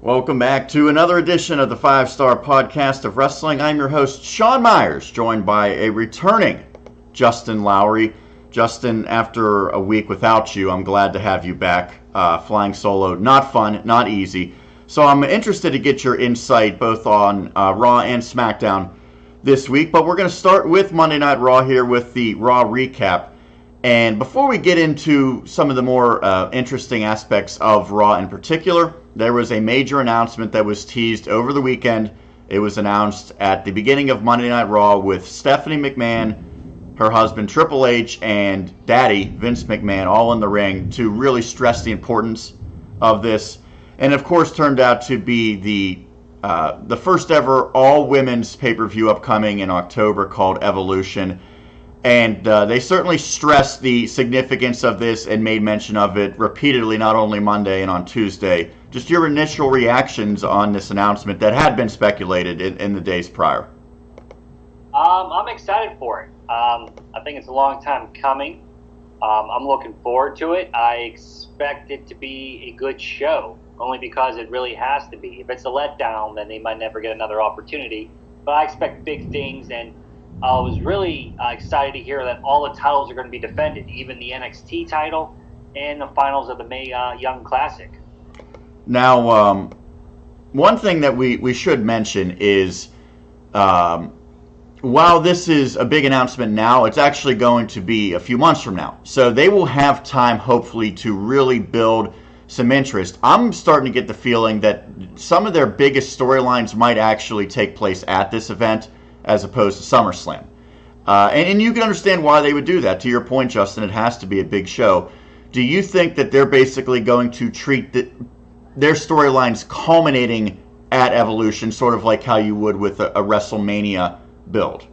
Welcome back to another edition of the 5-Star Podcast of Wrestling. I'm your host, Sean Meyers, joined by a returning Justin Lowery. Justin, after a week without you, I'm glad to have you back. Flying solo, not fun, not easy. So I'm interested to get your insight both on Raw and SmackDown this week. But we're going to start with Monday Night Raw here with the Raw recap. And before we get into some of the more interesting aspects of Raw in particular, there was a major announcement that was teased over the weekend. It was announced at the beginning of Monday Night Raw with Stephanie McMahon, her husband Triple H, and Daddy Vince McMahon all in the ring to really stress the importance of this. And of course turned out to be the first ever all-women's pay-per-view upcoming in October called Evolution. And they certainly stressed the significance of this and made mention of it repeatedly, not only Monday and on Tuesday. Just your initial reactions on this announcement that had been speculated in the days prior. I'm excited for it. I think it's a long time coming. I'm looking forward to it. I expect it to be a good show, only because it really has to be. If it's a letdown, then they might never get another opportunity. But I expect big things, and I was really excited to hear that all the titles are going to be defended, even the NXT title and the finals of the Mae Young Classic. Now, one thing that we should mention is, while this is a big announcement now, it's actually going to be a few months from now. So they will have time, hopefully, to really build some interest. I'm starting to get the feeling that some of their biggest storylines might actually take place at this event, as opposed to SummerSlam. And you can understand why they would do that. To your point, Justin, it has to be a big show. Do you think that they're basically going to treat their storylines culminating at Evolution, sort of like how you would with a WrestleMania build?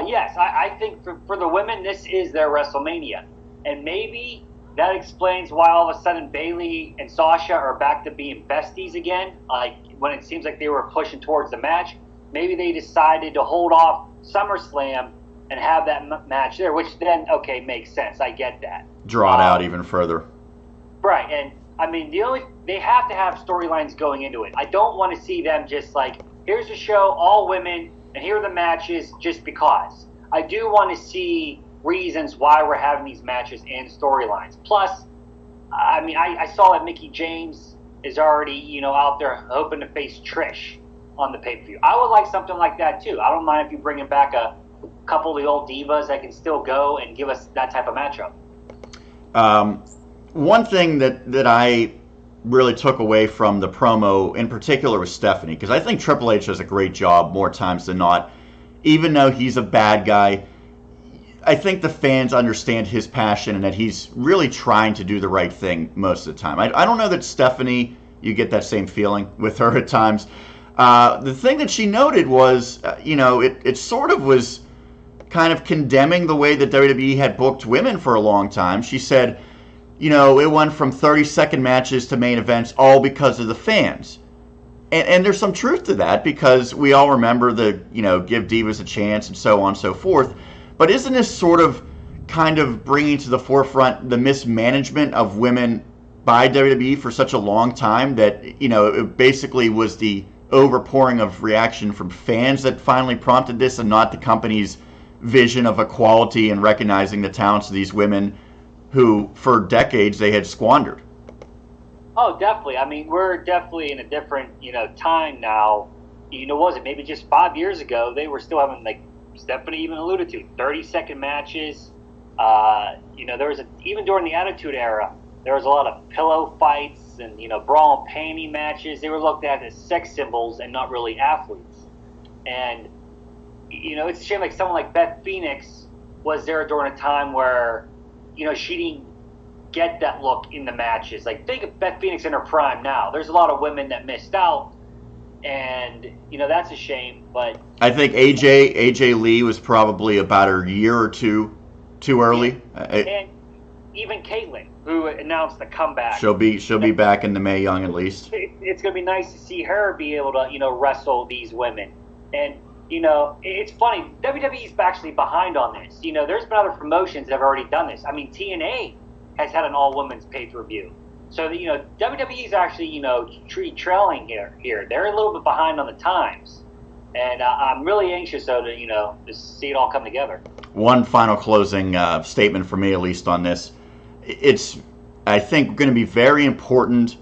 Yes, I think for the women, this is their WrestleMania. And maybe that explains why all of a sudden Bayley and Sasha are back to being besties again. Like when it seems like they were pushing towards the match, maybe they decided to hold off SummerSlam and have that match there, which then, okay, makes sense. I get that. Draw it out even further. Right, and I mean, they have to have storylines going into it. I don't want to see them just like, here's a show, all women, and here are the matches just because. I do want to see reasons why we're having these matches and storylines. Plus, I mean, I saw that Mickie James is already, out there hoping to face Trish on the pay-per-view. I would like something like that too. I don't mind if you bring back a couple of the old divas that can still go and give us that type of matchup. One thing that I really took away from the promo in particular was Stephanie, because I think Triple H does a great job more times than not. Even though he's a bad guy, I think the fans understand his passion and that he's really trying to do the right thing most of the time. I don't know that Stephanie, you get that same feeling with her at times. The thing that she noted was, it sort of was kind of condemning the way that WWE had booked women for a long time. She said, it went from 30-second matches to main events all because of the fans. And there's some truth to that, because we all remember the, give divas a chance and so on and so forth. But isn't this sort of kind of bringing to the forefront the mismanagement of women by WWE for such a long time that, it basically was the overpouring of reaction from fans that finally prompted this, and not the company's vision of equality and recognizing the talents of these women who for decades they had squandered? Oh, definitely. I mean, we're definitely in a different, time now. Was it maybe just 5 years ago, they were still having, like Stephanie even alluded to, 30-second matches. There was even during the Attitude Era, there was a lot of pillow fights and, bra and panty matches. They were looked at as sex symbols and not really athletes. And, it's a shame, like someone like Beth Phoenix was there during a time where, she didn't get that look in the matches. Like, think of Beth Phoenix in her prime now. There's a lot of women that missed out, and, that's a shame. But I think AJ Lee was probably about a year or two too early. And even Caitlyn, who announced the comeback. She'll be back in the Mae Young at least. It's going to be nice to see her be able to, wrestle these women. And, it's funny, WWE's actually behind on this. There's been other promotions that have already done this. I mean, TNA has had an all-women's pay-per-view. So WWE is actually trailing here. They're a little bit behind on the times, and I'm really anxious though to see it all come together. One final closing statement for me, at least on this. It's, I think, going to be very important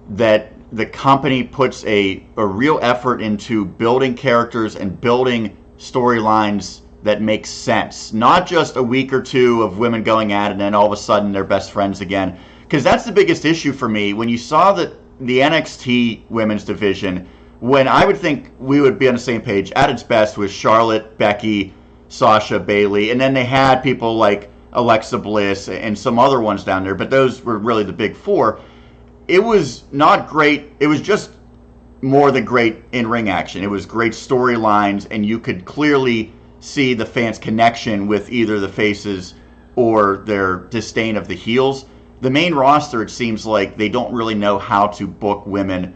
that the company puts a real effort into building characters and building storylines that make sense. Not just a week or two of women going at it and then all of a sudden they're best friends again. Because that's the biggest issue for me. When you saw that the NXT women's division, when I would think we would be on the same page at its best was Charlotte, Becky, Sasha, Bayley, and then they had people like Alexa Bliss and some other ones down there, but those were really the big four. It was not great. It was just more than great in-ring action. It was great storylines, and you could clearly see the fans' connection with either the faces or their disdain of the heels. The main roster, it seems like they don't really know how to book women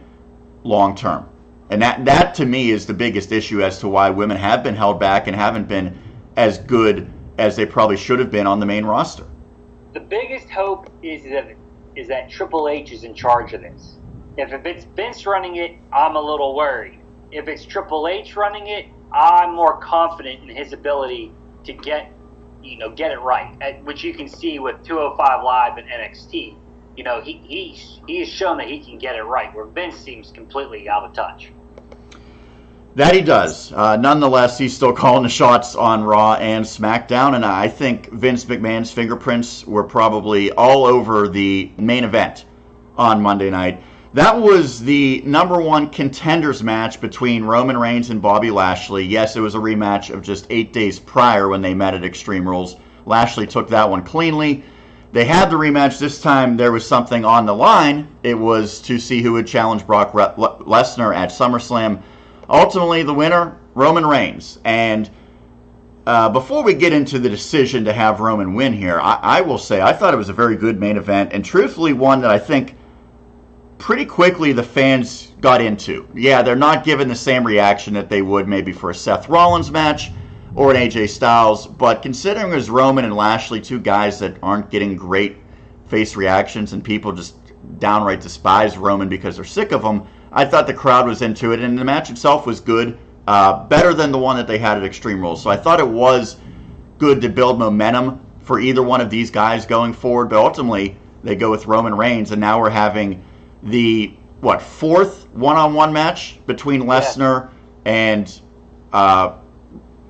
long-term. And that to me is the biggest issue as to why women have been held back and haven't been as good as they probably should have been on the main roster. The biggest hope is that Triple H is in charge of this. If it's Vince running it, I'm a little worried. If it's Triple H running it, I'm more confident in his ability to get it right, which you can see with 205 Live and NXT. He has shown that he can get it right, where Vince seems completely out of touch. That he does. Nonetheless, he's still calling the shots on Raw and SmackDown, and I think Vince McMahon's fingerprints were probably all over the main event on Monday night. That was the #1 contenders match between Roman Reigns and Bobby Lashley. Yes, it was a rematch of just 8 days prior when they met at Extreme Rules. Lashley took that one cleanly. They had the rematch. This time there was something on the line. It was to see who would challenge Brock Lesnar at SummerSlam. Ultimately, the winner, Roman Reigns. And before we get into the decision to have Roman win here, I will say I thought it was a very good main event, and truthfully one that I think pretty quickly the fans got into. Yeah, they're not given the same reaction that they would maybe for a Seth Rollins match or an AJ Styles, but considering there's Roman and Lashley, two guys that aren't getting great face reactions and people just downright despise Roman because they're sick of him, I thought the crowd was into it, and the match itself was good, better than the one that they had at Extreme Rules. So I thought it was good to build momentum for either one of these guys going forward, but ultimately they go with Roman Reigns, and now we're having the, fourth one-on-one match between Lesnar and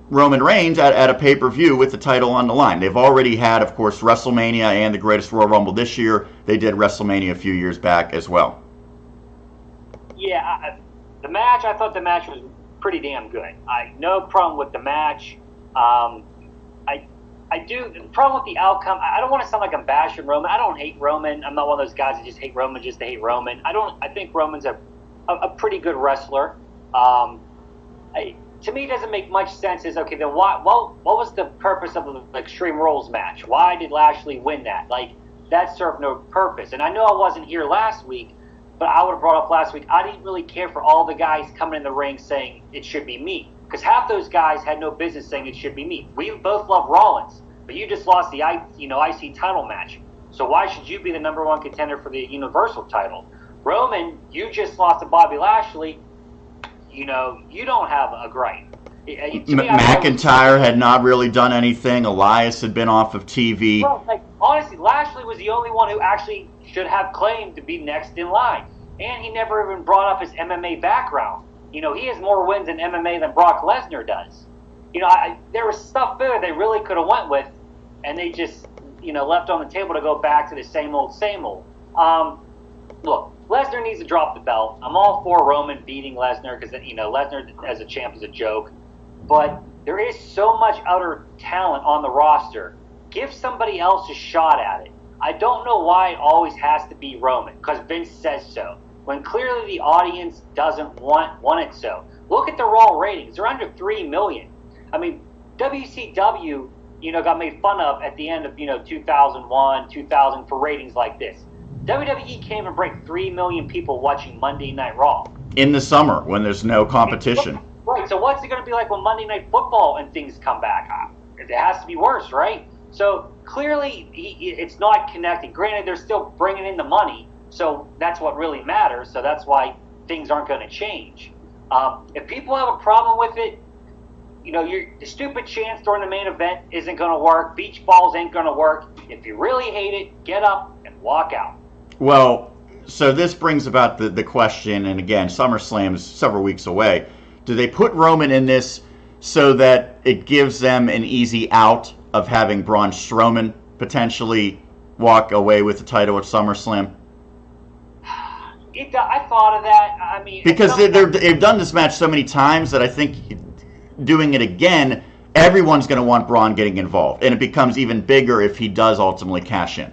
Roman Reigns at a pay-per-view with the title on the line. They've already had, of course, WrestleMania and the Greatest Royal Rumble this year. They did WrestleMania a few years back as well. Yeah, I thought the match was pretty damn good. No problem with the match. The problem with the outcome, I don't want to sound like I'm bashing Roman. I don't hate Roman. I'm not one of those guys that just hate Roman just to hate Roman. I think Roman's a pretty good wrestler. To me, it doesn't make much sense. Is okay, then what was the purpose of the Extreme Rules match? Why did Lashley win that? That served no purpose. And I know I wasn't here last week, but I would have brought up last week, I didn't really care for all the guys coming in the ring saying it should be me. Because half those guys had no business saying it should be me. We both love Rollins, but you just lost the IC title match. So why should you be the #1 contender for the Universal title? Roman, you just lost to Bobby Lashley. You don't have a gripe. McIntyre had not really done anything. Elias had been off of TV. Well, honestly, Lashley was the only one who actually should have claimed to be next in line. And he never even brought up his MMA background. He has more wins in MMA than Brock Lesnar does. There was stuff there they really could have went with, and they just, left on the table to go back to the same old, same old. Look, Lesnar needs to drop the belt. I'm all for Roman beating Lesnar because, Lesnar as a champ is a joke. But there is so much other talent on the roster. Give somebody else a shot at it. I don't know why it always has to be Roman, because Vince says so, when clearly the audience doesn't want it so. Look at the Raw ratings. They're under 3 million. I mean, WCW, got made fun of at the end of, 2001, 2000 for ratings like this. WWE can't even break 3 million people watching Monday Night Raw. In the summer, when there's no competition. Right, so what's it going to be like when Monday Night Football and things come back? It has to be worse, right? So clearly, it's not connecting. Granted, they're still bringing in the money, So that's what really matters. So that's why things aren't going to change. If people have a problem with it, the stupid chants during the main event isn't going to work. Beach balls ain't going to work. If you really hate it, get up and walk out. Well, so this brings about the question, and again, SummerSlam's several weeks away. Do they put Roman in this so that it gives them an easy out of having Braun Strowman potentially walk away with the title at SummerSlam? I thought of that. I mean, because they've done this match so many times that I think doing it again, everyone's going to want Braun getting involved, and it becomes even bigger if he does ultimately cash in.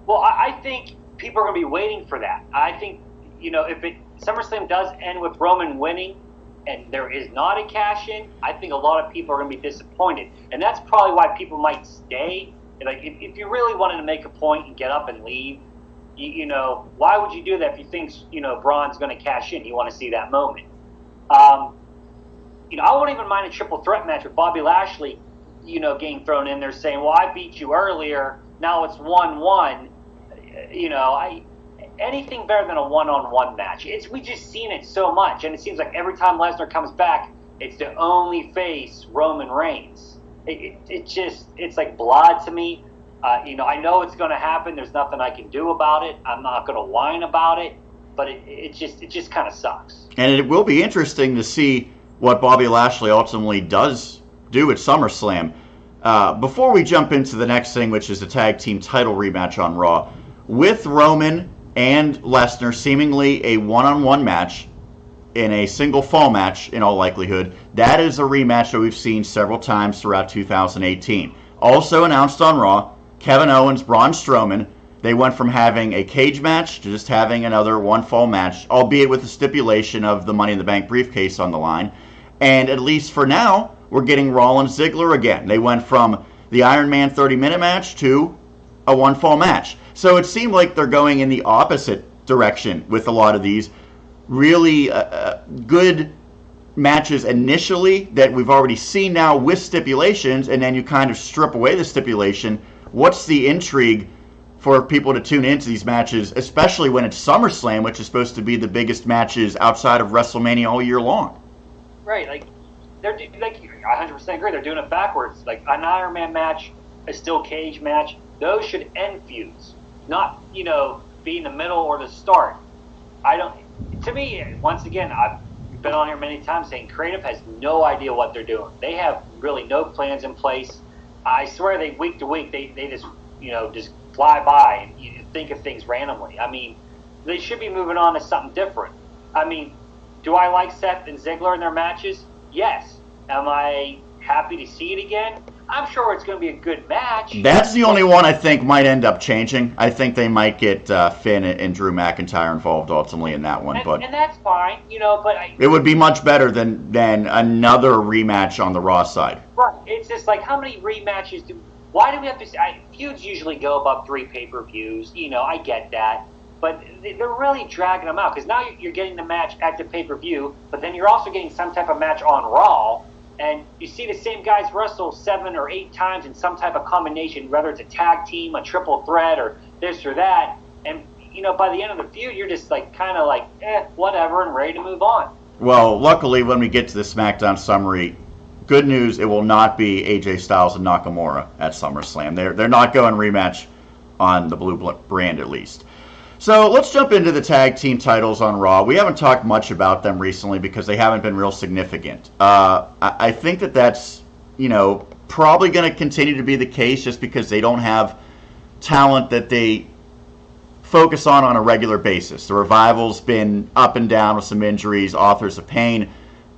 Well, I think people are going to be waiting for that. I think, if SummerSlam does end with Roman winning and there is not a cash in, I think a lot of people are going to be disappointed. And that's probably why people might stay. Like, if you really wanted to make a point and get up and leave, why would you do that if you think, Braun's going to cash in? You want to see that moment. I won't even mind a triple threat match with Bobby Lashley, getting thrown in there saying, well, I beat you earlier, now it's 1-1. Anything better than a one-on-one match. We just seen it so much, and it seems like every time Lesnar comes back, it's the only face Roman Reigns. It's like blood to me. I know it's going to happen. There's nothing I can do about it. I'm not going to whine about it, but it just kind of sucks. And it will be interesting to see what Bobby Lashley ultimately does do at SummerSlam. Before we jump into the next thing, which is the tag team title rematch on Raw, with Roman and Lesnar seemingly a one-on-one match in a single fall match in all likelihood, that is a rematch that we've seen several times throughout 2018. Also announced on Raw, Kevin Owens, Braun Strowman, they went from having a cage match to just having another one-fall match, albeit with the stipulation of the Money in the Bank briefcase on the line. And at least for now, we're getting Rollins Ziggler again. They went from the Iron Man 30-minute match to a one-fall match. So it seemed like they're going in the opposite direction with a lot of these really good matches initially that we've already seen now with stipulations, and then you kind of strip away the stipulation. What's the intrigue for people to tune into these matches, especially when it's SummerSlam, which is supposed to be the biggest matches outside of WrestleMania all year long? Right, I 100% agree. They're doing it backwards. Like an Iron Man match, a steel cage match, those should end feuds, not be in the middle or the start. To me, once again, I've been on here many times saying creative has no idea what they're doing. They have really no plans in place. I swear they week to week they just fly by and you think of things randomly. I mean, they should be moving on to something different. I mean, do I like Seth and Ziggler in their matches? Yes. Am I happy to see it again? I'm sure it's going to be a good match. That's the only one I think might end up changing. I think they might get Finn and Drew McIntyre involved ultimately in that one. And that's fine, but it would be much better than another rematch on the Raw side. Right. It's just like, how many rematches why do we have to feuds usually go above 3 pay-per-views, I get that. But they're really dragging them out, because now you're getting the match at the pay-per-view, but then you're also getting some type of match on Raw, and you see the same guys wrestle 7 or 8 times in some type of combination, whether it's a tag team, a triple threat, or this or that, and by the end of the feud, you're just whatever, and ready to move on. Well, luckily, when we get to the SmackDown summary, good news, it will not be AJ Styles and Nakamura at SummerSlam. They're not going rematch on the blue brand, at least. So let's jump into the tag team titles on Raw. We haven't talked much about them recently because they haven't been real significant. I think that's probably going to continue to be the case just because they don't have talent that they focus on a regular basis. The Revival's been up and down with some injuries. Authors of Pain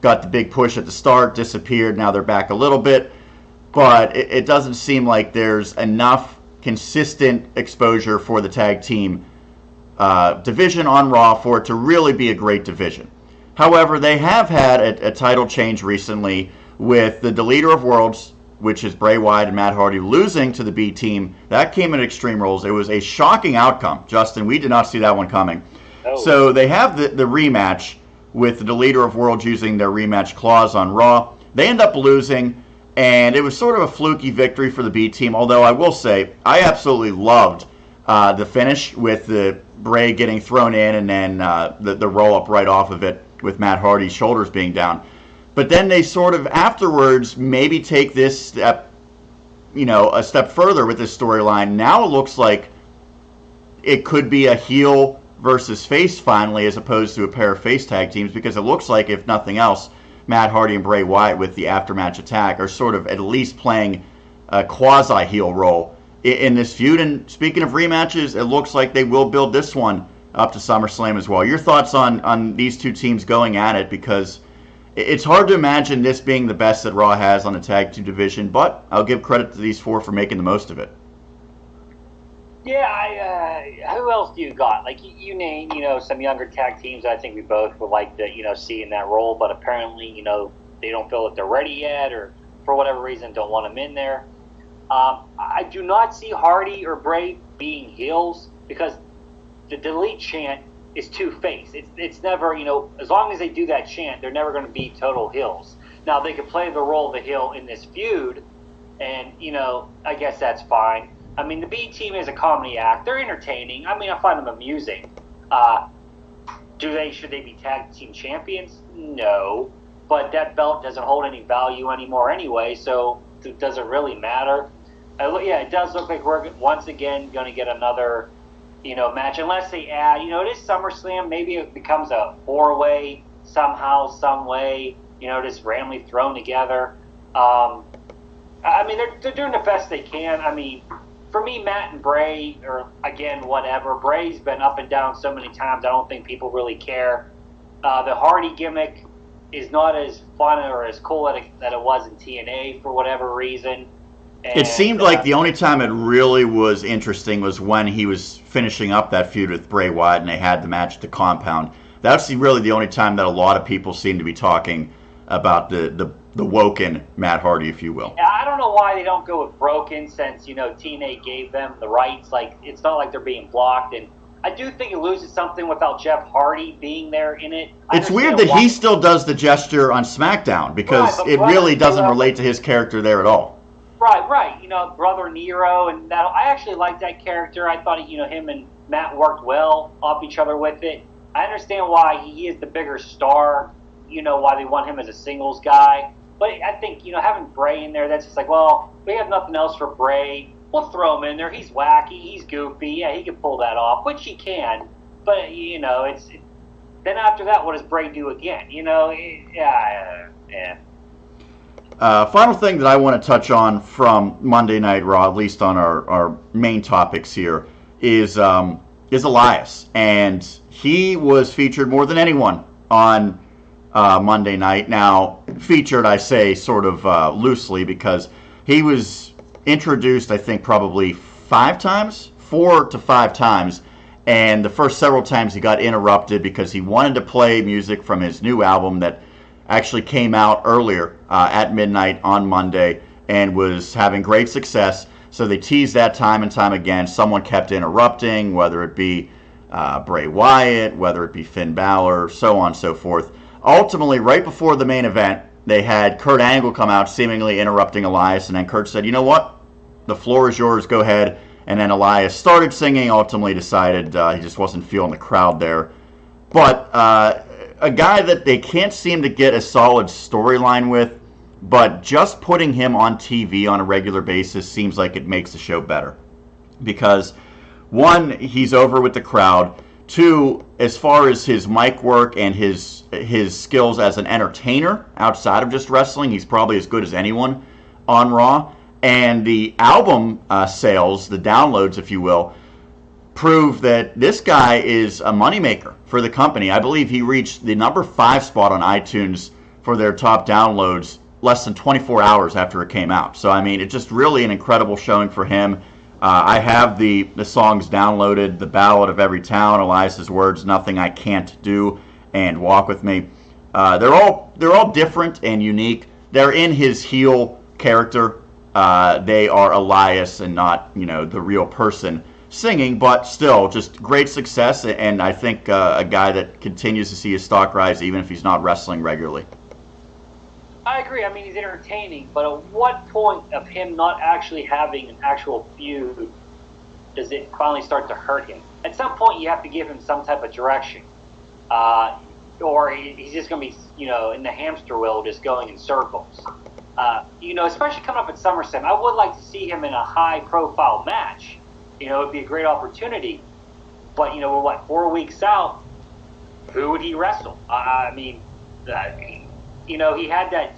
got the big push at the start, disappeared. Now they're back a little bit. But it doesn't seem like there's enough consistent exposure for the tag team division on Raw for it to really be a great division. However, they have had a title change recently with the Deleter of Worlds, which is Bray Wyatt and Matt Hardy, losing to the B Team. That came in Extreme Rules. It was a shocking outcome, Justin. We did not see that one coming. Oh. So they have the rematch with the Deleter of Worlds using their rematch clause on Raw. They end up losing, and it was sort of a fluky victory for the B Team, although I will say I absolutely loved the finish with the Bray getting thrown in and then the roll up right off of it with Matt Hardy's shoulders being down. But then they sort of afterwards maybe take this step, a step further with this storyline. Now it looks like it could be a heel versus face finally, as opposed to a pair of face tag teams, because it looks like, if nothing else, Matt Hardy and Bray Wyatt with the aftermatch attack are sort of at least playing a quasi-heel role in this feud. And speaking of rematches, it looks like they will build this one up to SummerSlam as well. Your thoughts on these two teams going at it, because it's hard to imagine this being the best that Raw has on the tag team division, but I'll give credit to these four for making the most of it. Yeah, who else do you got? Like, you name, some younger tag teams I think we both would like to, see in that role, but apparently, they don't feel that they're ready yet, or for whatever reason don't want them in there. I do not see Hardy or Bray being heels, because the delete chant is two-face. It's never, as long as they do that chant, they're never going to be total heels. Now, they could play the role of the heel in this feud, and, I guess that's fine. I mean, the B team is a comedy act. They're entertaining. I mean, I find them amusing. Should they be tag team champions? No. But that belt doesn't hold any value anymore anyway, so does it really matter? It does look like we're once again going to get another, match, unless they add, it is SummerSlam. Maybe it becomes a four-way somehow, some way, just randomly thrown together. I mean, they're doing the best they can. I mean, for me, Matt and Bray, or again, whatever. Bray's been up and down so many times, I don't think people really care. The Hardy gimmick is not as fun or as cool that it was in TNA for whatever reason. And, it seemed like the only time it really was interesting was when he was finishing up that feud with Bray Wyatt and they had the match at the Compound. That's really the only time that a lot of people seem to be talking about the woken Matt Hardy, if you will. I don't know why they don't go with broken, since TNA gave them the rights. Like, it's not like they're being blocked, and I do think it loses something without Jeff Hardy being there in it. It's weird that he still does the gesture on SmackDown, because it really doesn't relate to his character there at all. Right. Brother Nero, and that, I actually liked that character. I thought him and Matt worked well off each other with it. I understand why he is the bigger star. Why they want him as a singles guy. But I think, having Bray in there, that's just like, well, we have nothing else for Bray. We'll throw him in there. He's wacky. He's goofy. Yeah, he can pull that off, which he can. But, it's then after that, what does Bray do again? Yeah. Final thing that I want to touch on from Monday Night Raw, at least on our main topics here, is Elias. And he was featured more than anyone on Monday night. Now, featured, I say sort of loosely, because he was introduced, I think, probably 4 to 5 times, and the first several times he got interrupted because he wanted to play music from his new album that actually came out earlier at midnight on Monday and was having great success. So they teased that time and time again. Someone kept interrupting, whether it be Bray Wyatt, whether it be Finn Balor, so on and so forth. Ultimately, right before the main event, they had Kurt Angle come out, seemingly interrupting Elias, and then Kurt said, you know what? The floor is yours, go ahead. And then Elias started singing, ultimately decided he just wasn't feeling the crowd there. But a guy that they can't seem to get a solid storyline with, but just putting him on TV on a regular basis seems like it makes the show better. Because, one, he's over with the crowd. 2, as far as his mic work and his skills as an entertainer outside of just wrestling, he's probably as good as anyone on Raw. And the album sales, the downloads, if you will, prove that this guy is a moneymaker for the company. I believe he reached the number 5 spot on iTunes for their top downloads less than 24 hours after it came out. So, I mean, it's just really an incredible showing for him. I have the songs downloaded, The Ballad of Every Town, Elias's words, Nothing I Can't Do, and Walk With Me. They're all different and unique. They're in his heel character. They are Elias and not, the real person singing, but still just great success, and I think a guy that continues to see his stock rise even if he's not wrestling regularly. I agree. I mean, he's entertaining, but at what point of him not actually having an actual feud does it finally start to hurt him? at some point you have to give him some type of direction. Or he's just going to be, in the hamster wheel just going in circles. Especially coming up at SummerSlam, I would like to see him in a high-profile match. It would be a great opportunity. But, we're, 4 weeks out? Who would he wrestle? He had that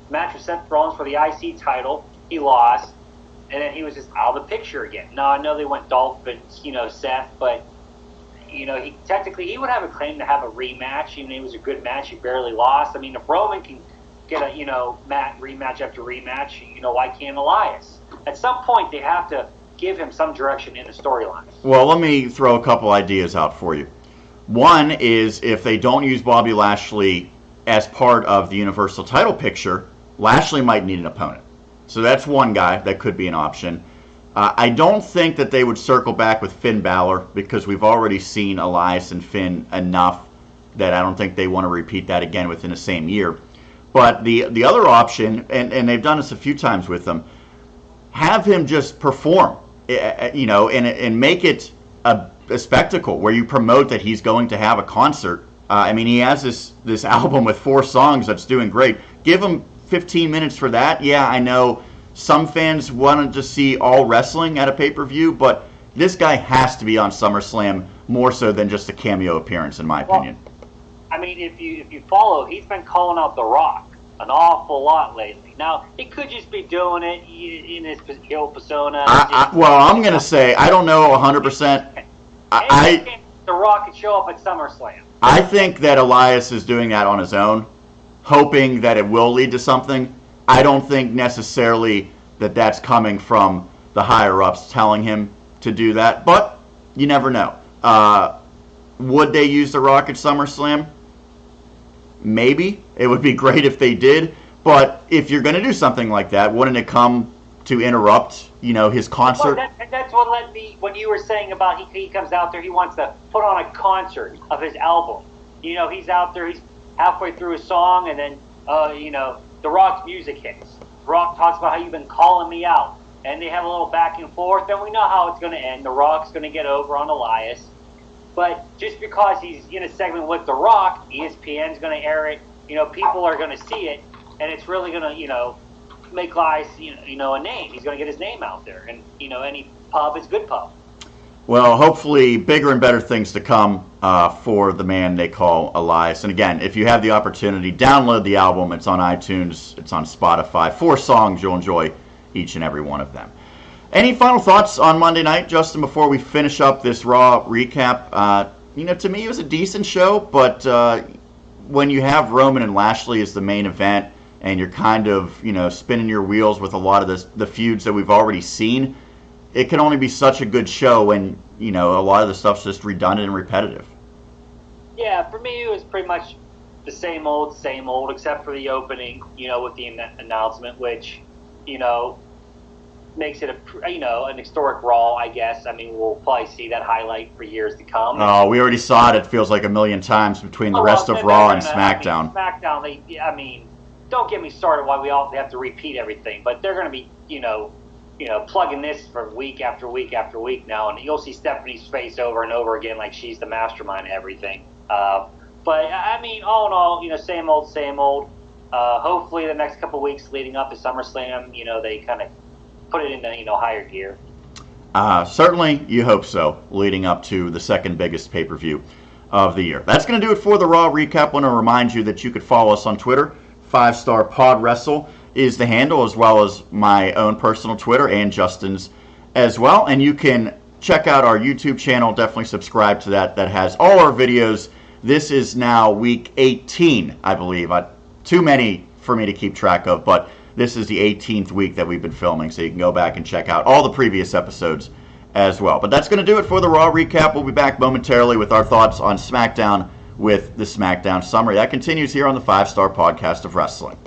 match with Seth Rollins for the IC title. He lost. And then he was just out of the picture again. Now, I know they went Dolph and, Seth, but, he would have a claim to have a rematch. Even though it was a good match, he barely lost. I mean, if Roman can get a, rematch after rematch, why can't Elias? At some point, they have to give him some direction in the storyline. Well, let me throw a couple ideas out for you. One is if they don't use Bobby Lashley as part of the Universal title picture, Lashley might need an opponent. So that's one guy that could be an option. I don't think that they would circle back with Finn Balor because we've already seen Elias and Finn enough that I don't think they want to repeat that again within the same year. But the other option, and they've done this a few times with them, have him just perform, and make it a spectacle where you promote that he's going to have a concert. He has this album with 4 songs that's doing great. Give him 15 minutes for that. Yeah, I know some fans want to just see all wrestling at a pay-per-view, but this guy has to be on SummerSlam more so than just a cameo appearance, in my opinion. If you follow, he's been calling out The Rock an awful lot lately. Now, he could just be doing it in his heel persona. I'm going to say, I don't know 100%. The Rock could show up at SummerSlam. I think that Elias is doing that on his own, hoping that it will lead to something. I don't think necessarily that that's coming from the higher-ups telling him to do that, but you never know. Would they use The Rock at SummerSlam? Maybe. It would be great if they did, but if you're going to do something like that, wouldn't it come to interrupt, his concert? Well, that's what led me, when you were saying about he comes out there, he wants to put on a concert of his album. He's out there, he's halfway through a song, and then, The Rock's music hits. The Rock talks about how you've been calling me out. And they have a little back and forth, and we know how it's going to end. The Rock's going to get over on Elias. But just because he's in a segment with The Rock, ESPN's going to air it. People are going to see it, and it's really going to, make Elias, a name. He's going to get his name out there. And, any pub is good pub. Well, hopefully bigger and better things to come for the man they call Elias. And again, if you have the opportunity, download the album. It's on iTunes. It's on Spotify. 4 songs. You'll enjoy each and every one of them. Any final thoughts on Monday night, Justin, before we finish up this Raw recap? To me, it was a decent show, but when you have Roman and Lashley as the main event and you're kind of, spinning your wheels with a lot of the feuds that we've already seen, it can only be such a good show when, a lot of the stuff's just redundant and repetitive. Yeah, for me, it was pretty much the same old, except for the opening, with the announcement, which, makes it an historic Raw, I guess. We'll probably see that highlight for years to come. Oh, we already saw it. It feels like a million times between the rest of Raw and SmackDown. SmackDown, don't get me started why we all have to repeat everything, but they're going to be, plugging this for week after week after week now, and you'll see Stephanie's face over and over again like she's the mastermind of everything. But, all in all, same old. Hopefully the next couple weeks leading up to SummerSlam, they kind of put it into, higher gear. Certainly you hope so, leading up to the second biggest pay-per-view of the year. That's going to do it for the Raw recap. I want to remind you that you could follow us on Twitter. 5-Star Pod Wrestle is the handle, as well as my own personal Twitter and Justin's as well. And you can check out our YouTube channel. Definitely subscribe to that. That has all our videos. This is now week 18, I believe. Too many for me to keep track of, but this is the 18th week that we've been filming, so you can go back and check out all the previous episodes as well. But that's going to do it for the Raw recap. We'll be back momentarily with our thoughts on SmackDown with the SmackDown summary. That continues here on the 5-Star Podcast of Wrestling.